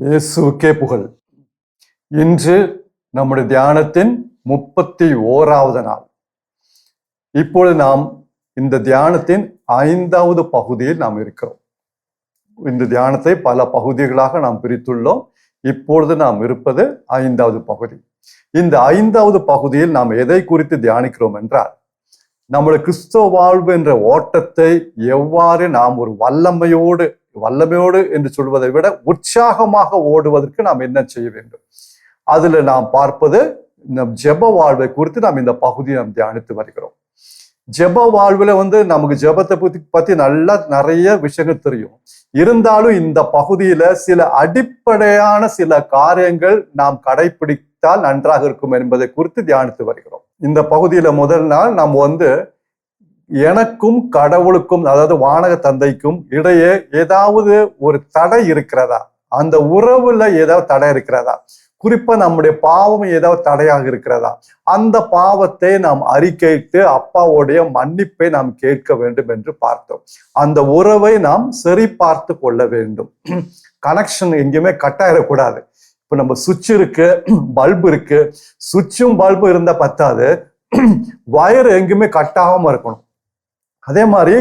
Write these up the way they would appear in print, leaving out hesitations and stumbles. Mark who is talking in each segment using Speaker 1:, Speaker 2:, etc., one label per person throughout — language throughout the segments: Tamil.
Speaker 1: இயேசுவுக்கே புகழ். இன்று நம்முடைய தியானத்தின் 31வது நாள். இப்பொழுது நாம் இந்த தியானத்தின் 5வது பகுதியில் நாம் இருக்கிறோம். இந்த தியானத்தை பல பகுதிகளாக நாம் பிரித்துள்ளோம். இப்பொழுது நாம் இருப்பது 5வது பகுதி. இந்த 5வது பகுதியில் நாம் எதை குறித்து தியானிக்கிறோம் என்றால், நம்முடைய கிறிஸ்தவ வாழ்வு என்ற ஓட்டத்தை எவ்வாறு நாம் ஒரு வல்லமையோடு என்று சொல்வதை விட உற்சாகமாக ஓடுவதற்கு நாம் என்ன செய்ய வேண்டும். அதுல நாம் பார்ப்பது நம் ஜெப வாழ்வை குறித்து நாம் இந்த பகுதியை நாம் தியானித்து வருகிறோம். ஜெப வாழ்வுல நமக்கு ஜெபத்தை பத்தி நல்லா நிறைய விஷயங்கள் தெரியும். இருந்தாலும் இந்த பகுதியில சில அடிப்படையான சில காரியங்கள் நாம் கடைபிடித்தால் நன்றாக இருக்கும் என்பதை குறித்து தியானித்து வருகிறோம். இந்த பகுதியில முதல் நாள் நாம் எனக்கும் கடவுளுக்கும், அதாவது வானக தந்தைக்கும் இடையே ஏதாவது ஒரு தடை இருக்கிறதா, அந்த உறவுல ஏதாவது தடை இருக்கிறதா, குறிப்பா நம்முடைய பாவம் ஏதாவது தடையாக இருக்கிறதா, அந்த பாவத்தை நாம் அறிக்கையிட்டு அப்பாவுடைய மன்னிப்பை நாம் கேட்க வேண்டும் என்று பார்த்தோம். அந்த உறவை நாம் சரி பார்த்து கொள்ள வேண்டும். கனெக்ஷன் எங்கேயுமே கட்டாயிடக்கூடாது. இப்ப நம்ம சுவிட்ச் இருக்கு, பல்பு இருக்கு, சுவிட்சும் பல்பு இருந்தா பத்தாது, வயர் எங்கேயுமே கட்டாகாம இருக்கணும். அதே மாதிரி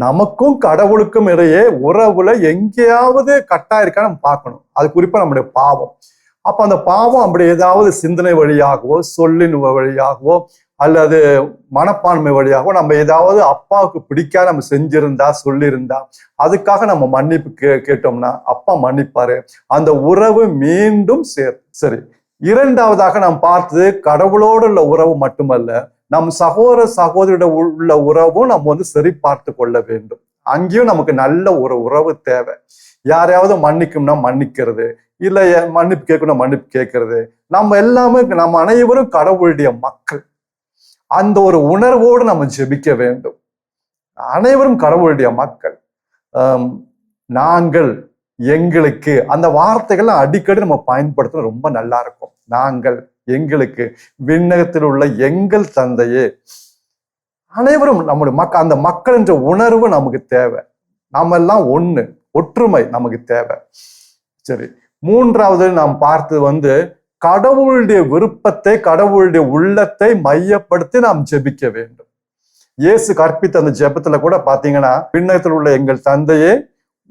Speaker 1: நமக்கும் கடவுளுக்கும் இடையே உறவுல எங்கேயாவது கட்டா இருக்கா நம்ம பார்க்கணும். அது குறிப்பா நம்முடைய பாவம். அப்ப அந்த பாவம் அப்படி ஏதாவது சிந்தனை வழியாகவோ, சொல்லின் வழியாகவோ, அல்லது மனப்பான்மை வழியாகவோ நம்ம ஏதாவது அப்பாவுக்கு பிடிக்காத நம்ம செஞ்சிருந்தா, சொல்லியிருந்தா, அதுக்காக நம்ம மன்னிப்பு கேட்டோம்னா அப்பா மன்னிப்பாரு. அந்த உறவு மீண்டும் சரி. இரண்டாவதாக நாம் பார்த்தது கடவுளோடு உள்ள உறவு மட்டுமல்ல, நம் சகோதரிட உள்ள உறவும் நம்ம சரி பார்த்து கொள்ள வேண்டும். அங்கேயும் நமக்கு நல்ல ஒரு உறவு தேவை. யாரையாவது மன்னிக்கும்னா மன்னிக்கிறது, இல்ல மன்னிப்பு கேட்கணும் மன்னிப்பு கேட்கறது. நம்ம எல்லாமே, நம்ம அனைவரும் கடவுளுடைய மக்கள். அந்த ஒரு உணர்வோடு நம்ம ஜெபிக்க வேண்டும். அனைவரும் கடவுளுடைய மக்கள். நாங்கள், எங்களுக்கு, அந்த வார்த்தைகள்லாம் அடிக்கடி நம்ம பயன்படுத்தணும். ரொம்ப நல்லா இருக்கும். நாங்கள், எங்களுக்கு, விண்ணகத்தில் உள்ள எங்கள் தந்தையே. அனைவரும் நம்முடைய அந்த மக்கள் என்ற உணர்வு நமக்கு தேவை. நாம எல்லாம் ஒண்ணு, ஒற்றுமை நமக்கு தேவை. சரி, மூன்றாவது நாம் பார்த்தது கடவுளுடைய விருப்பத்தை, கடவுளுடைய உள்ளத்தை மையப்படுத்தி நாம் ஜெபிக்க வேண்டும். இயேசு கற்பித்த அந்த ஜெபத்துல கூட பாத்தீங்கன்னா, விண்ணகத்தில் உள்ள எங்கள் தந்தையே,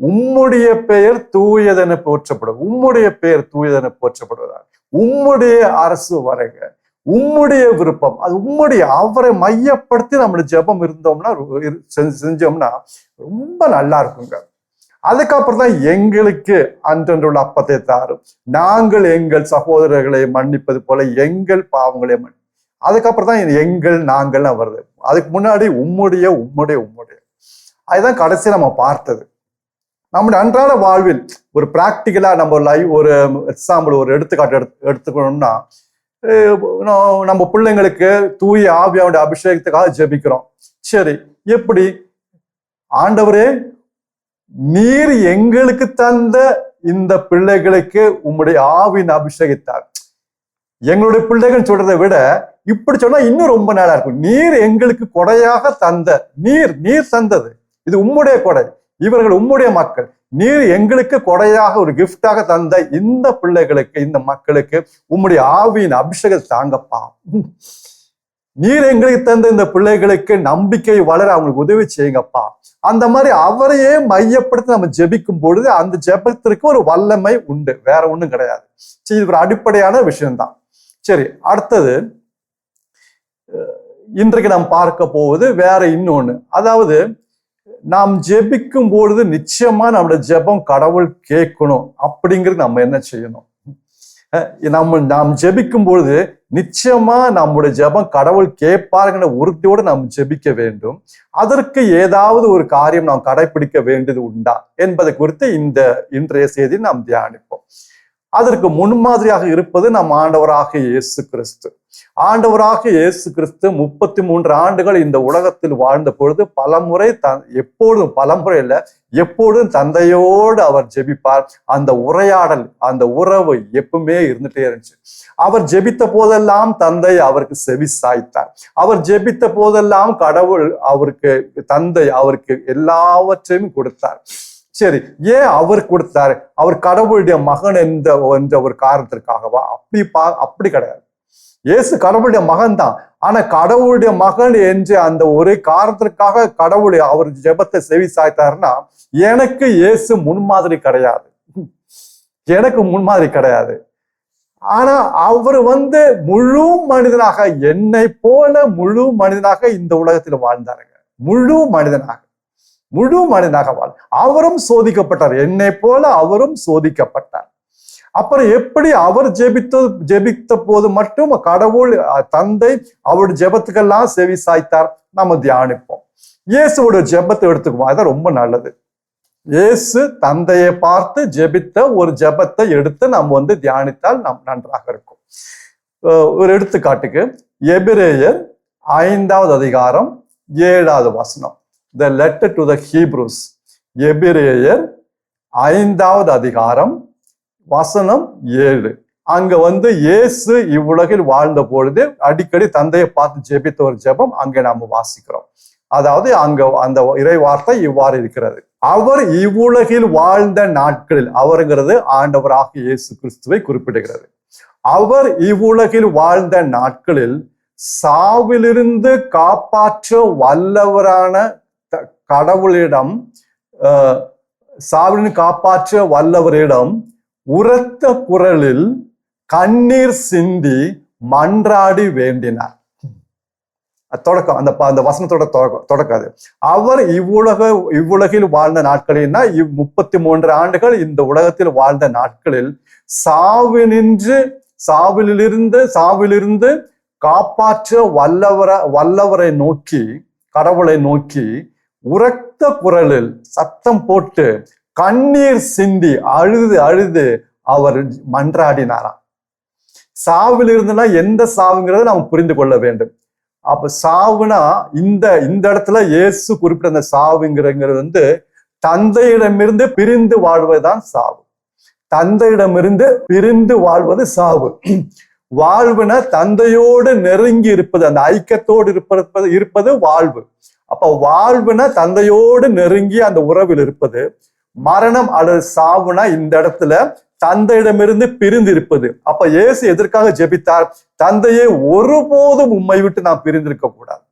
Speaker 1: உம்முடைய பெயர் தூயதென போற்றப்படுவது, உம்முடைய பெயர் தூயதென போற்றப்படுவதா, உம்முடைய அரசு வருக, உம்முடைய விருப்பம், அது உம்முடைய, அவரை மையப்படுத்தி நம்மளுடைய ஜெபம் இருந்தோம்னா, செஞ்சோம்னா ரொம்ப நல்லா இருக்குங்க. அதுக்கப்புறம் தான் எங்களுக்கு அன்றன்றுள்ள அப்பத்தை தாரும், நாங்கள் எங்கள் சகோதரர்களை மன்னிப்பது போல எங்கள் பாவங்களை மன்னி. அதுக்கப்புறம் தான் எங்கள், நாங்கள்லாம் வருது. அதுக்கு முன்னாடி உம்முடைய உம்முடைய உம்முடைய. அதுதான் கடைசி நம்ம பார்த்தது. நம்முடைய அன்றாட வாழ்வில் ஒரு பிராக்டிக்கலா நம்ம ஒரு எக்ஸாம்பிள், ஒரு எடுத்துக்காட்டு எடுத்துக்கணும்னா, நம்ம பிள்ளைங்களுக்கு தூய ஆவியாவுடைய அபிஷேகத்துக்காக ஜெபிக்கிறோம். சரி, எப்படி? ஆண்டவரே, நீர் எங்களுக்கு தந்த இந்த பிள்ளைகளுக்கு உம்முடைய ஆவின் அபிஷேகத்தார். எங்களுடைய பிள்ளைகள் சொல்றதை விட இப்படி சொன்னா இன்னும் ரொம்ப நல்லா இருக்கும். நீர் எங்களுக்கு கொடையாக தந்த, நீர் தந்தது, இது உம்முடைய கொடை, இவர்கள் உம்முடைய மக்கள், நீர் எங்களுக்கு கொடையாக ஒரு கிஃப்டாக தந்த இந்த பிள்ளைகளுக்கு, இந்த மக்களுக்கு உம்முடைய ஆவியின் அபிஷேகம் தாங்கப்பா. நீர் எங்களுக்கு தந்த இந்த பிள்ளைகளுக்கு நம்பிக்கை வளர அவங்களுக்கு உதவி செய்யுங்கப்பா. அந்த மாதிரி அவரையே மையப்படுத்தி நம்ம ஜெபிக்கும் பொழுது அந்த ஜெபத்திற்கு ஒரு வல்லமை உண்டு, வேற ஒண்ணும் கிடையாது. சரி, இது ஒரு அடிப்படையான விஷயம்தான். சரி, அடுத்தது இன்றைக்கு நாம் பார்க்க போவது வேற இன்னொன்னு. அதாவது, நாம் ஜெபிக்கும் பொழுது நிச்சயமா நம்மளோட ஜெபம் கடவுள் கேட்கணும். அப்படிங்கிறது நம்ம என்ன செய்யணும்? நாம் ஜெபிக்கும் பொழுது நிச்சயமா நம்முடைய ஜெபம் கடவுள் கேட்பாருங்கிற உறுதியோடு நாம் ஜெபிக்க வேண்டும். அதற்கு ஏதாவது ஒரு காரியம் நாம் கடைபிடிக்க வேண்டியது உண்டா என்பதை குறித்து இன்றைய செய்தி நாம் தியானிப்போம். அதற்கு முன்மாதிரியாக இருப்பது நம் ஆண்டவராக இயேசு கிறிஸ்து. ஆண்டவராக இயேசு கிறிஸ்து 33 ஆண்டுகள் இந்த உலகத்தில் வாழ்ந்த பொழுது பலமுறை பலமுறை இல்ல, எப்பொழுதும் தந்தையோடு அவர் ஜெபிப்பார். அந்த உரையாடல், அந்த உறவு எப்பவுமே இருந்துட்டே இருந்துச்சு. அவர் ஜெபித்த போதெல்லாம் தந்தை அவருக்கு செவி சாய்த்தார். அவர் ஜெபித்த போதெல்லாம் கடவுள் தந்தை அவருக்கு எல்லாவற்றையும் கொடுத்தார். சரி, ஏன் அவர் கொடுத்தாரு? அவர் கடவுளுடைய மகன் என்ற ஒரு காரணத்திற்காகவா? அப்படி கிடையாது. இயேசு கடவுளுடைய மகன் தான். ஆனா கடவுளுடைய மகன் என்று அந்த ஒரே காரணத்திற்காக கடவுள் அவர் ஜெபத்தை செவி சாய்த்தாருன்னா, எனக்கு இயேசு முன்மாதிரி கிடையாது. எனக்கு முன்மாதிரி கிடையாது. ஆனா அவர் முழு மனிதனாக, என்னை போல முழு மனிதனாக இந்த உலகத்தில் வாழ்ந்தாருங்க. முழு மனிதனாக அவரும் சோதிக்கப்பட்டார். என்னை போல அவரும் சோதிக்கப்பட்டார். அப்புறம் எப்படி அவர் ஜெபித்த போது மட்டும் கடவுள் தந்தை அவருடைய ஜெபத்துக்கெல்லாம் செவி சாய்த்தார்? நம்ம தியானிப்போம். இயேசுவோட ஜெபத்தை எடுத்துக்குவோம். அதான் ரொம்ப நல்லது. இயேசு தந்தையை பார்த்து ஜெபித்த ஒரு ஜெபத்தை எடுத்து நம்ம தியானித்தால் நன்றாக இருக்கும். ஒரு எடுத்துக்காட்டுக்கு எபிரேயர் 5வது அதிகாரம் 7வது வசனம். The letter to the Hebrews. எபிரேயர் 5வது அதிகாரம் வசனம் 7. அங்க இயேசு இவ்வுலகில் வாழ்ந்த பொழுது அடிக்கடி தந்தையை பார்த்து ஜெபித்த ஒரு ஜெபம் அங்க நாம வாசிக்கிறோம். அதாவது அங்க அந்த இறை வார்த்தை இவ்வாறு இருக்கிறது. அவர் இவ்வுலகில் வாழ்ந்த நாட்களில், அவருங்கிறது ஆண்டவராக இயேசு கிறிஸ்துவை குறிப்பிடுகிறது. அவர் இவ்வுலகில் வாழ்ந்த நாட்களில் சாவிலிருந்து காப்பாற்ற வல்லவரான கடவுளிடம், சாவிலிருந்து காப்பாற்ற வல்லவரிடம் உரத்த குரலில் கண்ணீர் சிந்தி மன்றாடி வேண்டினார். தொடக்கம் அந்த வசனத்தோட தொடக்காது. அவர் இவ்வுலகில் வாழ்ந்த நாட்களில்னா 33 ஆண்டுகள் இந்த உலகத்தில் வாழ்ந்த நாட்களில் சாவிலிருந்து காப்பாற்ற வல்லவரை நோக்கி, கடவுளை நோக்கி உரத்த குரலில் சத்தம் போட்டு கண்ணீர் சிந்தி அழுது அவர் மன்றாடினாராம். சாவில் இருந்துன்னா எந்த சாவுங்கிறத நாம் புரிந்து கொள்ள வேண்டும். அப்ப சாவுனா இந்த இடத்துல இயேசு குறிப்பிட்ட அந்த சாவுங்கிறது தந்தையிடமிருந்து பிரிந்து வாழ்வதுதான் சாவு. தந்தையிடமிருந்து பிரிந்து வாழ்வது சாவு. வாழ்வுனா தந்தையோடு நெருங்கி இருப்பது, அந்த ஐக்கியத்தோடு இருப்பது வாழ்வு. அப்ப வாழ்வுனா தந்தையோடு நெருங்கி அந்த உறவில் இருப்பது. மரணம் அல்லது சாவுனா இந்த இடத்துல தந்தையிடமிருந்து பிரிந்து இருப்பது. அப்ப இயேசு எதற்காக ஜெபித்தார்? தந்தையே, ஒருபோதும் உம்மை விட்டு நான் பிரிந்திருக்க கூடாது.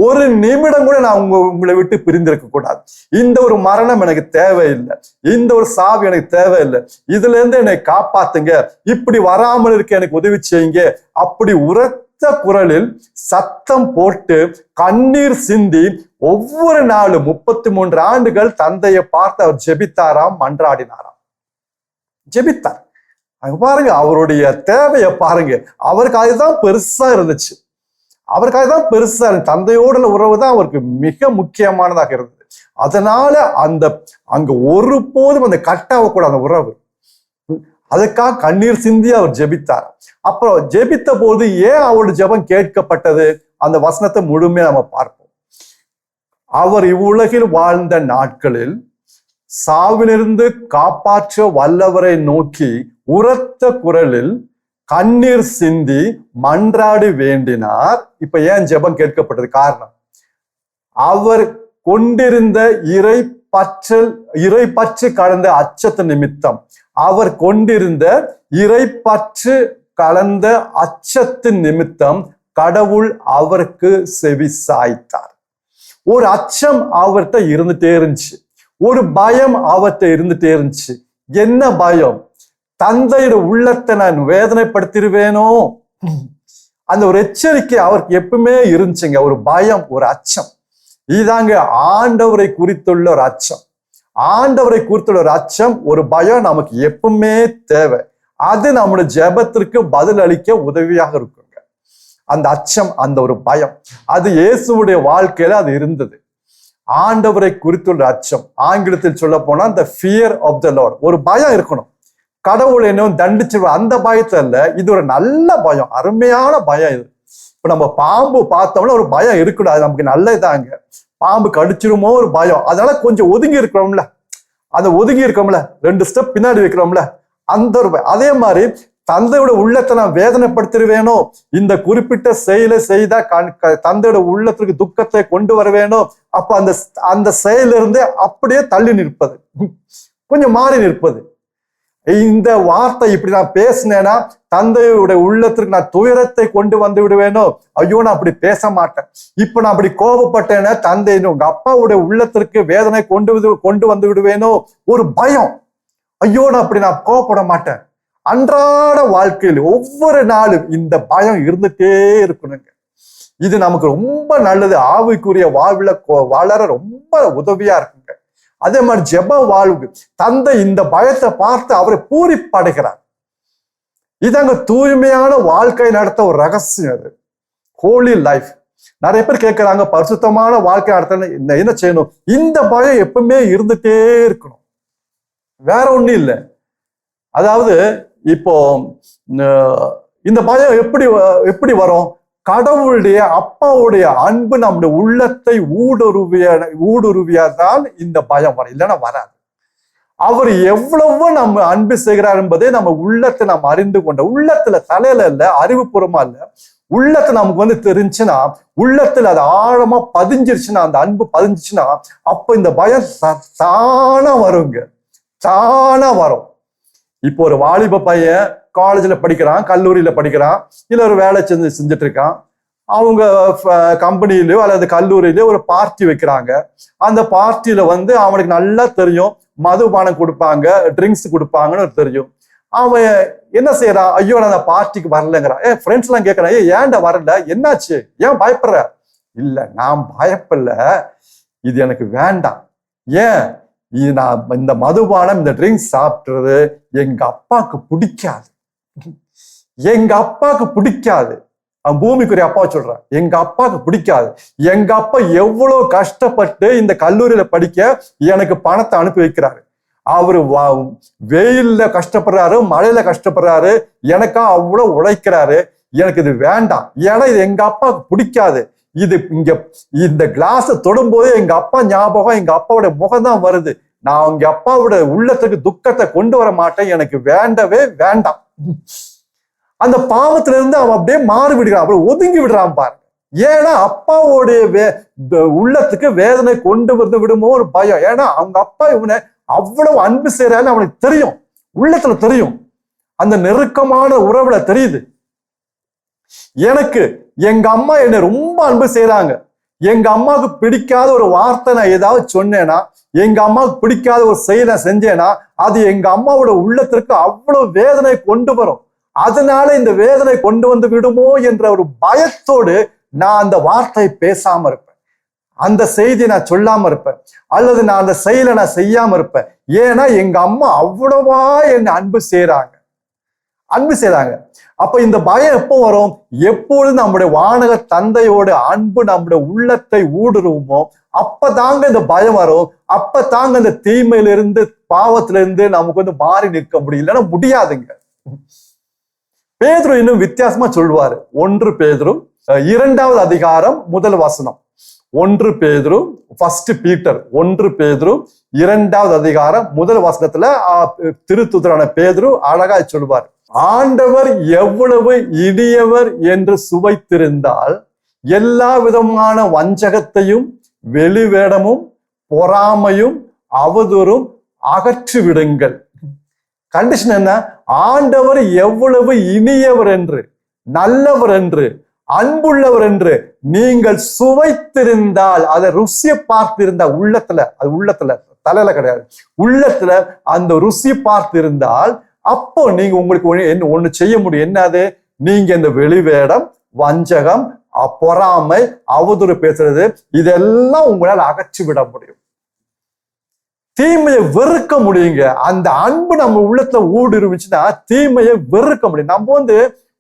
Speaker 1: ஒரு நிமிடம் கூட நான் உங்களை விட்டு பிரிந்திருக்க கூடாது. இந்த ஒரு மரணம் எனக்கு தேவையில்லை, இந்த ஒரு சாவு எனக்கு தேவையில்லை. இதுல இருந்து என்னை காப்பாத்துங்க, இப்படி வராமல் இருக்க எனக்கு உதவி செய்யுங்க. அப்படி உரத்த குரலில் சத்தம் போட்டு கண்ணீர் சிந்தி ஒவ்வொரு நாளும் 33 ஆண்டுகள் தந்தையை பார்த்து அவர் ஜெபித்தாராம், மன்றாடினாராம், ஜெபித்தார். அங்க பாருங்க, அவருடைய தேவையை பாருங்க. அவருக்கு அதுதான் பெருசா இருந்துச்சு. தந்தையோட உறவு தான் அவருக்கு மிக முக்கியமானதாக இருந்தது. அதனால அங்க ஒருபோதும் அந்த கட்டாவ கூட அந்த உறவு, அதுக்காக கண்ணீர் சிந்தி அவர் ஜெபித்தார். அப்புறம் ஜெபித்த போது ஏன் அவருடைய ஜெபம் கேட்கப்பட்டது? அந்த வசனத்தை முழுமையா நம்ம பார்ப்போம். அவர் இவ்வுலகில் வாழ்ந்த நாட்களில் சாவிலிருந்து காப்பாற்ற வல்லவரை நோக்கி உரத்த குரலில் கண்ணீர் சிந்தி மன்றாடி வேண்டினார். இப்ப ஏன் ஜெபம் கேட்கப்பட்டது? காரணம், அவர் கொண்டிருந்த இறைப்பற்று கலந்த அச்சத்து நிமித்தம், அவர் கொண்டிருந்த இறைப்பற்று கலந்த அச்சத்தின் நிமித்தம் கடவுள் அவருக்கு செவி சாய்த்தார். ஒரு அச்சம் அவர்கிட்ட இருந்துட்டே இருந்துச்சு, ஒரு பயம் அவர்கிட்ட இருந்துட்டே இருந்துச்சு. என்ன பயம்? தந்தையோட உள்ளத்தை நான் வேதனைப்படுத்திடுவேனோ, அந்த ஒரு எச்சரிக்கை அவருக்கு எப்பவுமே இருந்துச்சுங்க. ஒரு பயம், ஒரு அச்சம். இதாங்க ஆண்டவரை குறித்துள்ள ஒரு அச்சம். ஆண்டவரை குறித்துள்ள ஒரு அச்சம், ஒரு பயம் நமக்கு எப்பவுமே தேவை. அது நம்முடைய ஜெபத்திற்கு பதில் அளிக்க உதவியாக இருக்குங்க. அந்த அச்சம், அந்த ஒரு பயம், அது இயேசுடைய வாழ்க்கையில அது இருந்தது. ஆண்டவரை குறித்துள்ள அச்சம், ஆங்கிலத்தில் சொல்ல போனா the fear of the Lord. ஒரு பயம் இருக்கணும். கடவுள் என்ன தண்டிச்சு அந்த பயத்தை இல்ல, இது ஒரு நல்ல பயம், அருமையான பயம். இது இப்ப நம்ம பாம்பு பார்த்தோம்னா ஒரு பயம் இருக்கணும், அது நமக்கு நல்லதாங்க. பாம்பு கடிச்சிருமோ ஒரு பயம், அதனால கொஞ்சம் ஒதுங்கி இருக்கிறோம்ல, அந்த ஒதுங்கி இருக்கோம்ல, 2 ஸ்டெப் பின்னாடி வைக்கிறோம்ல, அந்த ஒரு பயம். அதே மாதிரி தந்தையோட உள்ளத்தை நான் வேதனைப்படுத்திடுவேனோ, இந்த குறிப்பிட்ட செயலை செய்தா தந்தையோட உள்ளத்திற்கு துக்கத்தை கொண்டு வருவேனோ, அப்ப அந்த செயலிருந்து அப்படியே தள்ளி நிற்பது, கொஞ்சம் மாறி நிற்பது. இந்த வார்த்தை இப்படி நான் பேசினேன்னா தந்தையுடைய உள்ளத்திற்கு நான் துயரத்தை கொண்டு வந்து விடுவேனோ, ஐயோ நான் அப்படி பேச மாட்டேன். இப்ப நான் அப்படி கோபப்பட்டேன்னா தந்தை உங்க அப்பாவுடைய உள்ளத்திற்கு வேதனை கொண்டு வந்து விடுவேனோ, ஒரு பயம். ஐயோ நான் கோபப்பட மாட்டேன். அன்றாட வாழ்க்கையில் ஒவ்வொரு நாளும் இந்த பயம் இருந்துட்டே இருக்கணுங்க. இது நமக்கு ரொம்ப நல்லது. ஆவிக்குரிய வாழ்வுல வளர ரொம்ப உதவியா இருக்குங்க. அதே மாதிரி ஜெப வாழ்வு, தந்தை இந்த பயத்தை பார்த்து அவரை பூரிப்படைகிறார். இதாங்க தூய்மையான வாழ்க்கை நடத்த ஒரு ரகசியம். அது ஹோலி லைஃப். நிறைய பேர் கேட்கிறாங்க, பரிசுத்தமான வாழ்க்கை நடத்த என்ன செய்யணும்? இந்த பயம் எப்பவுமே இருந்துட்டே இருக்கணும், வேற ஒண்ணும் இல்லை. அதாவது இப்போ இந்த பயம் எப்படி வரும்? கடவுளுடைய அப்பாவுடைய அன்பு நம்முடைய உள்ளத்தை ஊடுருவியாதான் இந்த பயம் வரும், இல்லைன்னா வராது. அவர் எவ்வளவு நம்ம அன்பு செய்கிறார் என்பதை நம்ம உள்ளத்தை நாம் அறிந்து கொண்ட, உள்ளத்துல தலையில இல்ல, அறிவுபூர்வமா இல்ல, உள்ளத்தை நமக்கு தெரிஞ்சுன்னா, உள்ளத்துல அது ஆழமா பதிஞ்சிருச்சுன்னா, அந்த அன்பு பதிஞ்சிச்சுன்னா, அப்ப இந்த பயம் தானா வருங்க, தானா வரும். இப்போ ஒரு வாலிப பையன் காலேஜ்ல படிக்கிறான், கல்லூரியில படிக்கிறான், இல்ல ஒரு வேலை செஞ்சுட்டு இருக்கான். அவங்க கம்பெனிலயோ அல்லது கல்லூரியிலயோ ஒரு பார்ட்டி வைக்கிறாங்க. அந்த பார்ட்டியில அவனுக்கு நல்லா தெரியும், மதுபானம் கொடுப்பாங்க, ட்ரிங்க்ஸ் கொடுப்பாங்கன்னு தெரியும். அவன் என்ன செய்யறான்? ஐயோ நான் அந்த பார்ட்டிக்கு வரலங்கிறான். ஃப்ரெண்ட்ஸ் எல்லாம் கேட்கறான், ஏன்டா வரல, என்னாச்சு, ஏன் பயப்படுற? இல்ல நான் பயப்படல, இது எனக்கு வேண்டாம். ஏன்? நான் இந்த மதுபானம், இந்த ட்ரிங்க்ஸ் சாப்பிட்டுறது எங்க அப்பாவுக்கு பிடிக்காது, எங்க அப்பாவுக்கு பிடிக்காது. அவன் பூமிக்குரிய அப்பா சொல்றான், எங்க அப்பாவுக்கு பிடிக்காது. எங்க அப்பா எவ்வளவு கஷ்டப்பட்டு இந்த கல்லூரியில படிக்க எனக்கு பணத்தை அனுப்பி வைக்கிறாரு. அவரு வெயில்ல கஷ்டப்படுறாரு, மழையில கஷ்டப்படுறாரு, எனக்கா அவ்வளவு உழைக்கிறாரு. எனக்கு இது வேண்டாம், ஏன்னா இது எங்க அப்பாவுக்கு பிடிக்காது. இது இந்த கிளாஸை தொடும்போது எங்க அப்பா ஞாபகம், எங்க அப்பாவோட முகம் தான் வருது. நான் எங்க அப்பாவோட உள்ளத்துக்கு துக்கத்தை கொண்டு வர மாட்டேன், எனக்கு வேண்டவே வேண்டாம். அந்த பாவத்துல இருந்து அவன் அப்படியே மாறி விடுறான், அப்படியே ஒதுங்கி விடுறான் பாருங்க. ஏன்னா அப்பாவோடைய உள்ளத்துக்கு வேதனை கொண்டு விடுமோ ஒரு பயம். ஏன்னா அவங்க அப்பா இவனை அவ்வளவு அன்பு செய்யறான்னு அவனுக்கு தெரியும், உள்ளத்துல தெரியும், அந்த நெருக்கமான உறவுல தெரியுது. எனக்கு எங்க அம்மா என்னை ரொம்ப அன்பு செய்யறாங்க. எங்க அம்மாவுக்கு பிடிக்காத ஒரு வார்த்தை நான் ஏதாவது சொன்னேன்னா, எங்க அம்மாவுக்கு பிடிக்காத ஒரு செயலை நான் செஞ்சேன்னா, அது எங்க அம்மாவோட உள்ளத்திற்கு அவ்வளவு வேதனை கொண்டு வரும். அதனால இந்த வேதனை கொண்டு வந்து விடுமோ என்ற ஒரு பயத்தோடு நான் அந்த வார்த்தையை பேசாம இருப்பேன், அந்த செய்தியை நான் சொல்லாம இருப்பேன், அல்லது நான் அந்த செயலை நான் செய்யாம இருப்பேன். ஏன்னா எங்க அம்மா அவ்வளவா என்னை அன்பு செய்யறாங்க. அப்ப இந்த பயம் எப்போ வரும்? எப்பொழுது நம்முடைய வானக தந்தையோட அன்பு நம்முடைய உள்ளத்தை ஊடுருவுமோ அப்பதாங்க இந்த பயம் வரும். அப்பதாங்க இந்த தீமையிலிருந்து, பாவத்திலிருந்து நமக்கு மாறி நிற்க முடியும், இல்லைன்னா முடியாதுங்க. பேதுரு இன்னும் வித்தியாசமா சொல்வாரு. 1 பேதுரு 2வது அதிகாரம் 1 வசனம். 1 பேதுரு 1 பீட்டர் 1 பேதுரு 2வது அதிகாரம் 1 வசனத்துல திருத்துதரான பேதுரு அழகா சொல்வார், ஆண்டவர் எவ்வளவு இனியவர் என்று சுவைத்திருந்தால் எல்லா விதமான வஞ்சகத்தையும் வெளிவேடமும் பொறாமையும் அவதூறும் அகற்றிவிடுங்கள். கண்டிஷன் என்ன? ஆண்டவர் எவ்வளவு இனியவர் என்று, நல்லவர் என்று, அன்புள்ளவர் என்று நீங்கள் சுவைத்திருந்தால், அதை ருசியை பார்த்திருந்தா, உள்ளத்துல, அது உள்ளத்துல, தலையில கிடையாது, உள்ளத்துல அந்த ருசி பார்த்திருந்தால், அப்போ நீங்க உங்களுக்கு ஒண்ணு செய்ய முடியும். என்னது? நீங்க இந்த வெளிவேடம், வஞ்சகம், பொறாமை, அவதூறு பேசுறது, இதெல்லாம் உங்களால் அகற்றி விட முடியும். தீமையை வெறுக்க முடியுங்க. அந்த அன்பு நம்ம உள்ளத்துல ஊடுருவிச்சுன்னா தீமையை வெறுக்க முடியும். நம்ம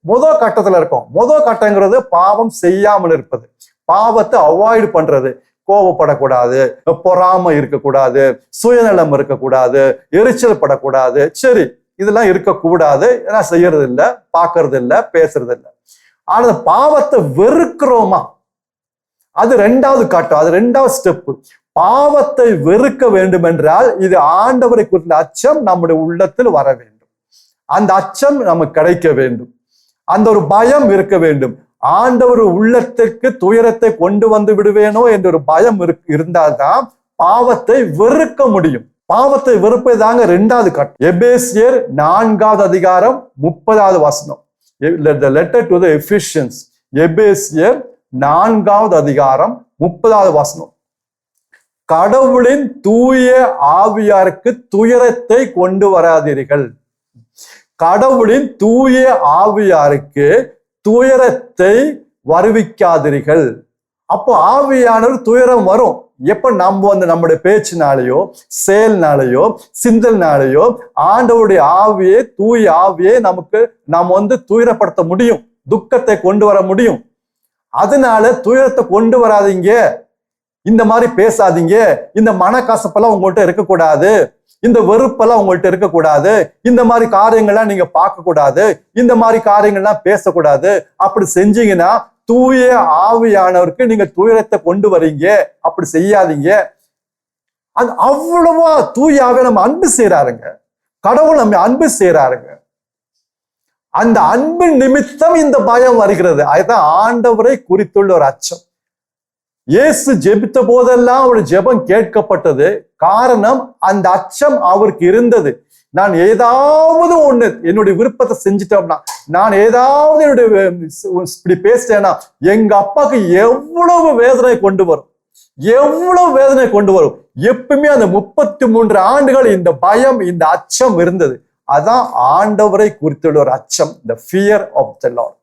Speaker 1: முதல் கட்டத்துல இருக்கோம். முதல் கட்டங்கிறது பாவம் செய்யாமல் இருப்பது, பாவத்தை அவாய்டு பண்றது. கோபப்படக்கூடாது, பொறாமை இருக்கக்கூடாது, சுயநலம் இருக்கக்கூடாது, எரிச்சல் படக்கூடாது. சரி, இதெல்லாம் இருக்கக்கூடாது. ஏன்னா செய்யறது இல்லை, பார்க்கறது இல்லை, பேசுறது இல்லை. ஆனா பாவத்தை வெறுக்கிறோமா? அது 2வது கட்டம், அது 2வது ஸ்டெப். பாவத்தை வெறுக்க வேண்டும் என்றால் இது ஆண்டவரை குறித்த அச்சம் நம்முடைய உள்ளத்தில் வர வேண்டும். அந்த அச்சம் நமக்கு கிடைக்க வேண்டும், அந்த ஒரு பயம் இருக்க வேண்டும். ஆண்டவர் உள்ளத்திற்கு துயரத்தை கொண்டு வந்து விடுவேனோ என்ற ஒரு பயம் இருந்தால்தான் பாவத்தை வெறுக்க முடியும். பாவத்தை வெறுப்பதாங்க 2வது கட்டம். எபேசியர் 4வது அதிகாரம் 30வது வசனம். The letter to the Ephesians. எபேசியர் 4வது அதிகாரம் 30வது வசனம். கடவுளின் தூய ஆவியாருக்கு துயரத்தை கொண்டு வராதீர்கள். கடவுளின் தூய ஆவியாருக்கு துயரத்தை வருவிக்காதீர்கள். அப்போ ஆவியானவர் துயரம் வரும். எப்ப நம்ம நம்முடைய பேச்சினாலேயோ செயல்னாலேயோ சிந்தல்னாலேயோ ஆண்டவருடைய ஆவியை, தூய ஆவியை நாம் துயரப்படுத்த முடியும், துக்கத்தை கொண்டு வர முடியும். அதனால துயரத்தை கொண்டு வராதீங்க, இந்த மாதிரி பேசாதீங்க, இந்த மனக்கசப்பெல்லாம் உங்கள்கிட்ட இருக்கக்கூடாது, இந்த வெறுப்பெல்லாம் உங்கள்கிட்ட இருக்கக்கூடாது, இந்த மாதிரி காரியங்கள்லாம் நீங்க பார்க்க கூடாது, இந்த மாதிரி காரியங்கள்லாம் பேசக்கூடாது. அப்படி செஞ்சீங்கன்னா தூய ஆவியானவருக்கு நீங்க துயரத்தை கொண்டு வரீங்க. அப்படி செய்யாதீங்க. அது அவ்வளவா தூய ஆவியை நம்ம அன்பு செய்யறாருங்க. கடவுள் நம்ம அன்பு செய்யறாருங்க. அந்த அன்பு நிமித்தம் இந்த பயம் வருகிறது. அதுதான் ஆண்டவரை குறித்துள்ள ஒரு அச்சம். இயேசு ஜெபித்த போதெல்லாம் அவருடைய ஜெபம் கேட்கப்பட்டது. காரணம், அந்த அச்சம் அவருக்கு இருந்தது. நான் ஏதாவது ஒண்ணு என்னுடைய விருப்பத்தை செஞ்சுட்டோம்னா, நான் ஏதாவது என்னுடைய இப்படி பேசிட்டேன்னா எங்க அப்பாவுக்கு எவ்வளவு வேதனை கொண்டு வரும், எவ்வளவு வேதனை கொண்டு வரும். எப்பவுமே அந்த 33 ஆண்டுகள் இந்த பயம், இந்த அச்சம் இருந்தது. அதான் ஆண்டவரை குறித்துள்ள ஒரு அச்சம், the fear of the Lord.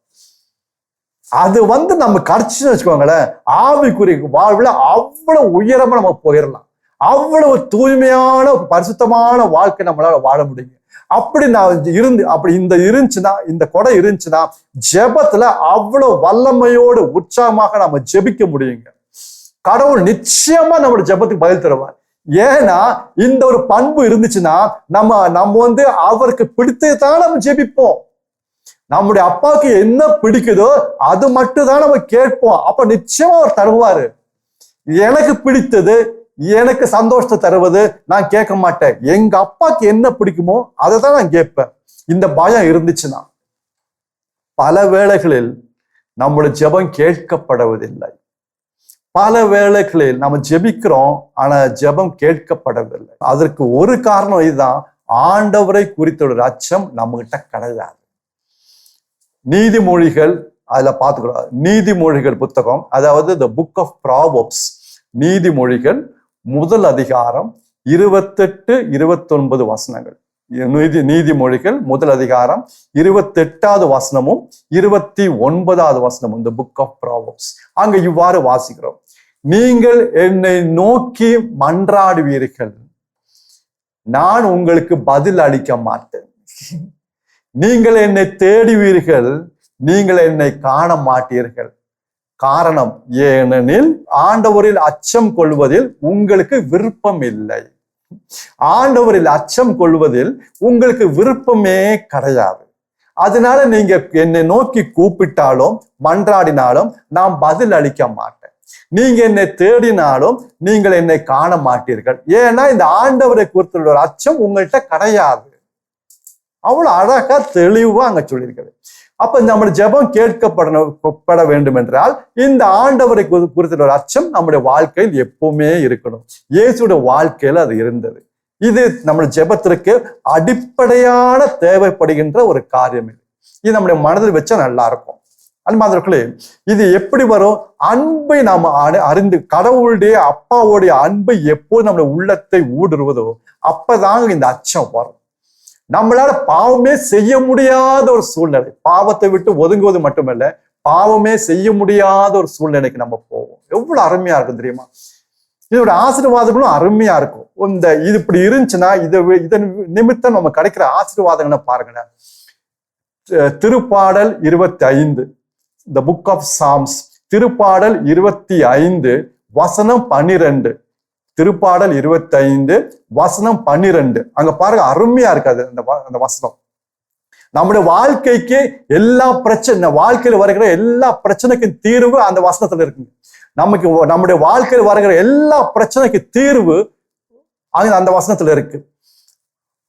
Speaker 1: அது நம்ம கடிச்சுன்னு வச்சுக்கோங்களேன், ஆவிக்குரிய வாழ்வுல அவ்வளவு உயரமா நம்ம போயிடலாம். அவ்வளவு தூய்மையான பரிசுத்தமான வாழ்க்கை நம்மளால வாழ முடியும். அப்படி இருந்துச்சுன்னா, இந்த கொடை இருந்துச்சுன்னா ஜெபத்துல அவ்வளவு வல்லமையோடு உற்சாகமாக நம்ம ஜெபிக்க முடியுங்க. கடவுள் நிச்சயமா நம்மளோட ஜெபத்துக்கு பதில் தருவார். ஏன்னா இந்த ஒரு பண்பு இருந்துச்சுன்னா நம்ம அவருக்கு பிடித்ததான் நம்ம ஜெபிப்போம். நம்முடைய அப்பாவுக்கு என்ன பிடிக்குதோ அது மட்டும் தான் நம்ம கேட்போம். அப்ப நிச்சயமா அவர் தருவாரு. எனக்கு பிடித்தது, எனக்கு சந்தோஷத்தை தருவது நான் கேட்க மாட்டேன். எங்க அப்பாவுக்கு என்ன பிடிக்குமோ அதை தான் நான் கேட்பேன். இந்த பயம் இருந்துச்சுன்னா பல வேளைகளில் நம்முடைய ஜெபம் கேட்கப்படுவதில்லை. பல வேளைகளில் நம்ம ஜெபிக்கிறோம், ஆனா ஜெபம் கேட்கப்படவில்லை. அதற்கு ஒரு காரணம் இதுதான், ஆண்டவரை குறித்த ஒரு அச்சம் நம்ம கிட்ட கிடையாது. நீதிமொழிகள் அதுல பார்த்துக்கிறோம். நீதிமொழிகள் புத்தகம், அதாவது the book of Proverbs, நீதிமொழிகள் 1 அதிகாரம் 28, 29 வசனங்கள். நீதிமொழிகள் 1 அதிகாரம் 28வது வசனமும் 29வது வசனமும் இந்த புக் ஆஃப் ப்ராவர்ப்ஸ். அங்க இவ்வாறு வாசிக்கிறோம். நீங்கள் என்னை நோக்கி மன்றாடுவீர்கள், நான் உங்களுக்கு பதில் அளிக்க மாட்டேன். நீங்கள் என்னை தேடுவீர்கள், நீங்கள் என்னை காண மாட்டீர்கள். காரணம், ஏனெனில் ஆண்டவரில் அச்சம் கொள்வதில் உங்களுக்கு விருப்பம் இல்லை. ஆண்டவரில் அச்சம் கொள்வதில் உங்களுக்கு விருப்பமே கிடையாது. அதனால நீங்க என்னை நோக்கி கூப்பிட்டாலும் மன்றாடினாலும் நான் பதில் அளிக்க மாட்டேன். நீங்க என்னை தேடினாலும் நீங்கள் என்னை காண மாட்டீர்கள். ஏன்னா இந்த ஆண்டவரை குறித்துள்ள ஒரு அச்சம் உங்கள்கிட்ட கிடையாது. அவ்வளவு அழகா தெளிவா அங்க சொல்லியிருக்கிறது. அப்ப நம்முடைய ஜெபம் கேட்கப்பட வேண்டும் என்றால் இந்த ஆண்டவரை குறித்த ஒரு அச்சம் நம்முடைய வாழ்க்கையில் எப்பவுமே இருக்கணும். இயேசுடைய வாழ்க்கையில அது இருந்தது. இது நம்முடைய ஜெபத்திற்கு அடிப்படையான தேவைப்படுகின்ற ஒரு காரியம். இது நம்முடைய மனதில் வச்சா நல்லா இருக்கும். அன்பார்ந்தவர்களே, இது எப்படி வரும்? அன்பை நாம அறிந்து, கடவுளுடைய அப்பாவுடைய அன்பை எப்போது நம்முடைய உள்ளத்தை ஊடுருவதோ அப்பதாங்க இந்த அச்சம் வரும். நம்மளால பாவமே செய்ய முடியாத ஒரு சூழ்நிலை, பாவத்தை விட்டு ஒதுங்குவது மட்டுமல்ல, பாவமே செய்ய முடியாத ஒரு சூழ்நிலைக்கு நம்ம போவோம். எவ்வளவு அருமையா இருக்கும் தெரியுமா? இதோட ஆசீர்வாதங்களும் அருமையா இருக்கும். இது இப்படி இருந்துச்சுன்னா இதன் நிமித்தம் நம்ம கிடைக்கிற ஆசீர்வாதங்களை பாருங்களேன். திருப்பாடல் 25, the book of Psalms, திருப்பாடல் 25 வசனம் 12. திருப்பாடல் 25 வசனம் 12. அங்க பாருங்க, அருமையா இருக்காது அந்த வசனம். நம்முடைய வாழ்க்கைக்கு எல்லா பிரச்சனை, வாழ்க்கையில் வருகிற எல்லா பிரச்சனைக்கும் தீர்வு அந்த வசனத்துல இருக்குங்க. நம்முடைய வாழ்க்கையில் வருகிற எல்லா பிரச்சனைக்கு தீர்வு அந்த வசனத்துல இருக்கு.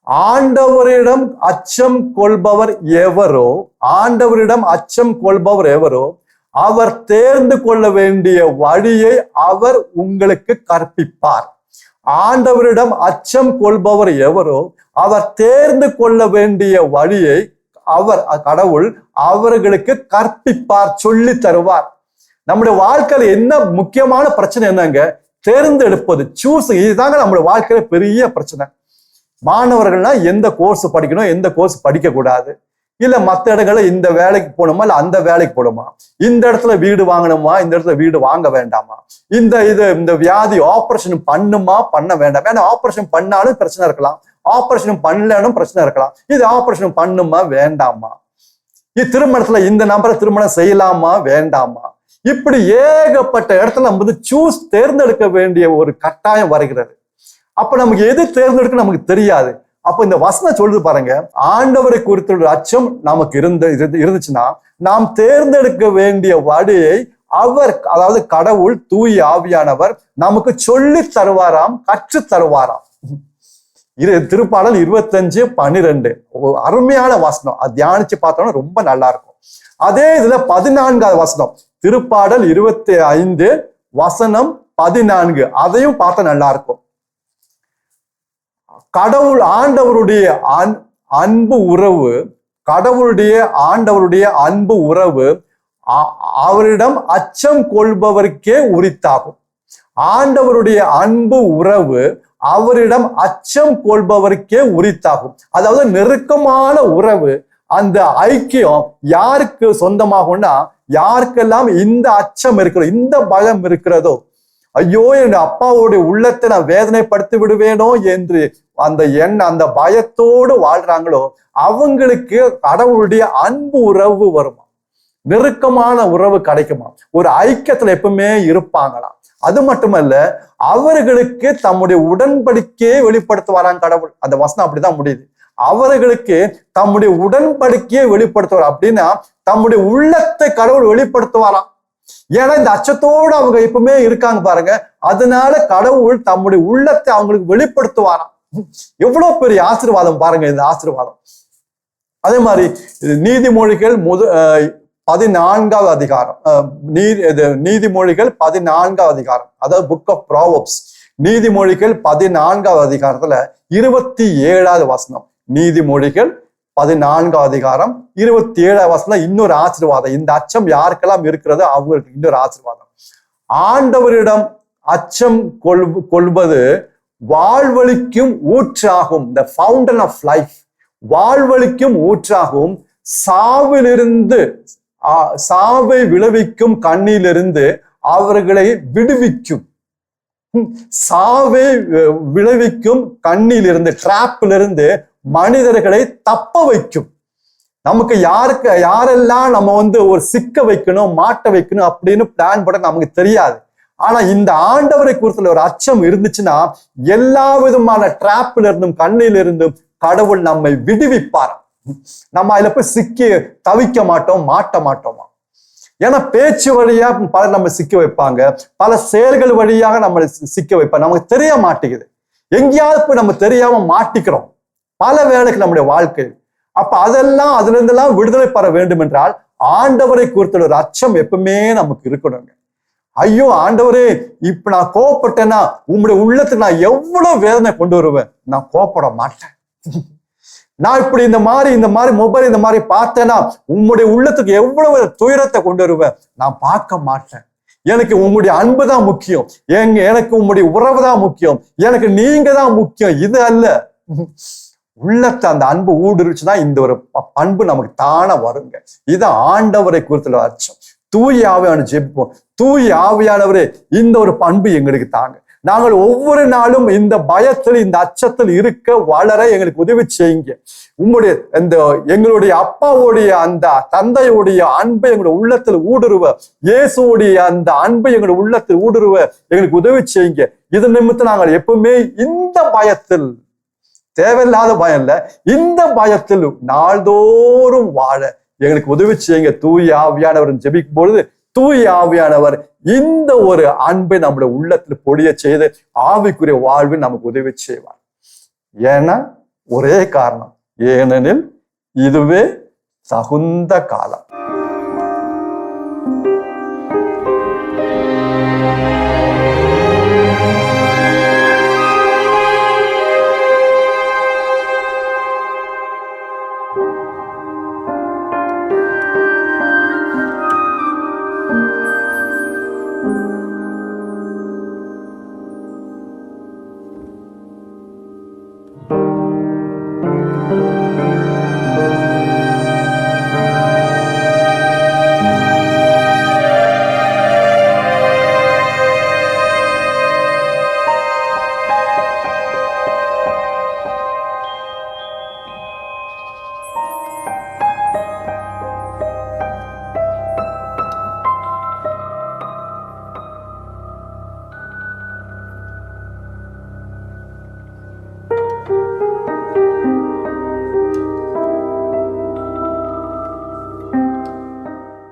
Speaker 1: ஆண்டவரிடம் அச்சம் கொள்பவர் எவரோ அவர் தேர்ந்து கொள்ள வேண்டிய வழியை அவர் உங்களுக்கு கற்பிப்பார். ஆண்டவரிடம் அச்சம் கொள்பவர் எவரோ அவர் தேர்ந்து கொள்ள வேண்டிய வழியை கடவுள் அவர்களுக்கு கற்பிப்பார், சொல்லி தருவார். நம்முடைய வாழ்க்கையில என்ன முக்கியமான பிரச்சனை என்னங்க? தேர்ந்தெடுப்பது, இதுதாங்க நம்முடைய வாழ்க்கையில பெரிய பிரச்சனை. மாணவர்கள்னா எந்த கோர்ஸ் படிக்கணும், எந்த கோர்ஸ் படிக்க கூடாது, இல்ல மற்ற இடங்கள்ல இந்த வேலைக்கு போகணுமா இல்ல அந்த வேலைக்கு போகணுமா, இந்த இடத்துல வீடு வாங்கணுமா இந்த இடத்துல வீடு வாங்க வேண்டாமா, இந்த வியாதி ஆபரேஷன் பண்ணுமா பண்ண வேண்டாம். ஏன்னா ஆபரேஷன் பண்ணாலும் பிரச்சனை இருக்கலாம், ஆபரேஷன் பண்ணலனும் பிரச்சனை இருக்கலாம். இது ஆபரேஷன் பண்ணுமா வேண்டாமா, திருமணத்துல இந்த நபரை திருமணம் செய்யலாமா வேண்டாமா, இப்படி ஏகப்பட்ட இடத்துல நம்ம தேர்ந்தெடுக்க வேண்டிய ஒரு கட்டாயம் வருகிறது. அப்ப நமக்கு எது தேர்ந்தெடுக்க நமக்கு தெரியாது. அப்ப இந்த வசனம் சொல்றது பாருங்க, ஆண்டவரை குறித்த ஒரு அச்சம் நமக்கு இருந்துச்சுன்னா நாம் தேர்ந்தெடுக்க வேண்டிய வழியை அதாவது கடவுள் தூய ஆவியானவர் நமக்கு சொல்லி தருவாராம், கற்று தருவாராம். திருப்பாடல் 25:12 அருமையான வசனம். அது தியானிச்சு பார்த்தோம்னா ரொம்ப நல்லா இருக்கும். அதே இதுல 14வது வசனம், திருப்பாடல் 25:14 அதையும் பார்த்தா நல்லா இருக்கும். கடவுள் ஆண்டவருடைய அன்பு உறவு அவரிடம் அச்சம் கொள்பவருக்கே உரித்தாகும். ஆண்டவருடைய அன்பு உறவு அவரிடம் அச்சம் கொள்பவருக்கே உரித்தாகும். அதாவது நெருக்கமான உறவு, அந்த ஐக்கியம் யாருக்கு சொந்தமாகும்னா, யாருக்கெல்லாம் இந்த அச்சம் இருக்கிறதோ, இந்த பயம் இருக்கிறதோ, ஐயோ என் அப்பாவுடைய உள்ளத்தை நான் வேதனைப்படுத்தி விடுவேனோ என்று அந்த பயத்தோடு வாழ்றாங்களோ அவங்களுக்கு கடவுளுடைய அன்பு உறவு வருமா, நெருக்கமான உறவு கிடைக்குமா, ஒரு ஐக்கியத்துல எப்பவுமே இருப்பாங்களாம். அது மட்டுமல்ல, அவர்களுக்கு தம்முடைய உடன்படிக்கையை வெளிப்படுத்துவாராம் கடவுள். அந்த வசனம் அப்படிதான் முடியுது. அவர்களுக்கு தம்முடைய உடன்படிக்கையை வெளிப்படுத்துவார். அப்படின்னா தம்முடைய உள்ளத்தை கடவுள் வெளிப்படுத்துவாராம். ஏன்னா இந்த அச்சத்தோடு அவங்க எப்பவுமே இருக்காங்க பாருங்க, அதனால கடவுள் தம்முடைய உள்ளத்தை அவங்களுக்கு வெளிப்படுத்துவாராம். எவ்வளவு பெரிய ஆசீர்வாதம் பாருங்க இந்த ஆசீர்வாதம். அதே மாதிரி நீதிமொழிகள் 14வது அதிகாரம், நீதிமொழிகள் 14வது அதிகாரம், அதாவது புக் ஆஃப் ப்ராவர்ப்ஸ், நீதிமொழிகள் 14வது அதிகாரத்துல 27வது வசனம், நீதிமொழிகள் 14வது அதிகாரம் 27வது வசனம் இன்னொரு ஆசீர்வாதம். இந்த அச்சம் யாருக்கெல்லாம் இருக்கிறதோ அவங்களுக்கு இன்னொரு ஆசீர்வாதம். ஆண்டவரிடம் அச்சம் கொள்வது வாழ்வழிக்கும் ஊற்றாகும், the fountain of life, வாழ்வழிக்கும் ஊற்றாகும், சாவை விளைவிக்கும் கண்ணிலிருந்து அவர்களை விடுவிக்கும். சாவை விளைவிக்கும் கண்ணிலிருந்து, டிராப்பிலிருந்து மனிதர்களை தப்ப வைக்கும். நமக்கு யாரெல்லாம் நம்ம ஒரு சிக்க வைக்கணும், மாட்ட வைக்கணும் அப்படின்னு பிளான் பண்ண நமக்கு தெரியாது. ஆனா இந்த ஆண்டவரை குறித்துல ஒரு அச்சம் இருந்துச்சுன்னா எல்லா விதமான டிராப்ல இருந்தும் கண்ணிலிருந்தும் கடவுள் நம்மை விடுவிப்பார். நம்ம அதுல போய் சிக்கி தவிக்க மாட்டோம், மாட்ட மாட்டோமா. ஏன்னா பேச்சு வழியா பலர் நம்ம சிக்க வைப்பாங்க, பல செயல்கள் வழியாக நம்ம சிக்க வைப்பாங்க. நமக்கு தெரிய மாட்டேங்குது, எங்கேயாவது போய் நம்ம தெரியாம மாட்டிக்கிறோம் பல வேளைக்கு நம்முடைய வாழ்க்கையில். அப்ப அதுல இருந்தெல்லாம் விடுதலை பெற வேண்டும் என்றால் ஆண்டவரை குறித்த ஒரு அச்சம் எப்பவுமே நமக்கு இருக்கணுங்க. ஐயோ ஆண்டவரே, இப்ப நான் கோவப்பட்டேன்னா உங்களுடைய உள்ளத்துக்கு நான் எவ்வளவு வேதனை கொண்டு வருவேன், நான் கோவப்பட மாட்டேன். நான் இப்படி இந்த மாதிரி மொபைல் இந்த மாதிரி பார்த்தேன்னா உங்களுடைய உள்ளத்துக்கு எவ்வளவு துயரத்தை கொண்டு வருவேன், நான் பார்க்க மாட்டேன். எனக்கு உங்களுடைய அன்பு தான் முக்கியம், எனக்கு உங்களுடைய உறவு தான் முக்கியம், எனக்கு நீங்க தான் முக்கியம், இது அல்ல. உள்ளத்தை அந்த அன்பு ஊடுருச்சுன்னா இந்த ஒரு பண்பு நமக்கு தானே வருங்க. இது ஆண்டவரை குறித்துள்ள அச்சம். தூய ஆவியான ஜெபிப்போம், தூய ஆவியானவரே இந்த ஒரு பண்பு எங்களுக்கு தாங்க. நாங்கள் ஒவ்வொரு நாளும் இந்த பயத்தில், இந்த அச்சத்தில் இருக்க வளர எங்களுக்கு உதவி செய்யுங்க. எங்களுடைய அப்பாவுடைய அந்த தந்தையுடைய அன்பை எங்களுடைய உள்ளத்தில் ஊடுருவ, இயேசுடைய அந்த அன்பை எங்களுடைய உள்ளத்தில் ஊடுருவ எங்களுக்கு உதவி செய்யுங்க. இது நிமித்தம் நாங்கள் எப்பவுமே இந்த பயத்தில், தேவையில்லாத பயம் இல்ல, இந்த பயத்தில் நாள்தோறும் வாழ எங்களுக்கு உதவி செய்யுங்க. தூய ஆவியானவர் ஜெபிக்கும் பொழுது தூய ஆவியானவர் இந்த ஒரு அன்பை நம்முடைய உள்ளத்தில் பொழிய செய்து ஆவிக்குரிய வாழ்வில் நமக்கு உதவி செய்வார். ஏன்னா ஒரே காரணம், ஏனெனில் இதுவே தகுந்த காலம்.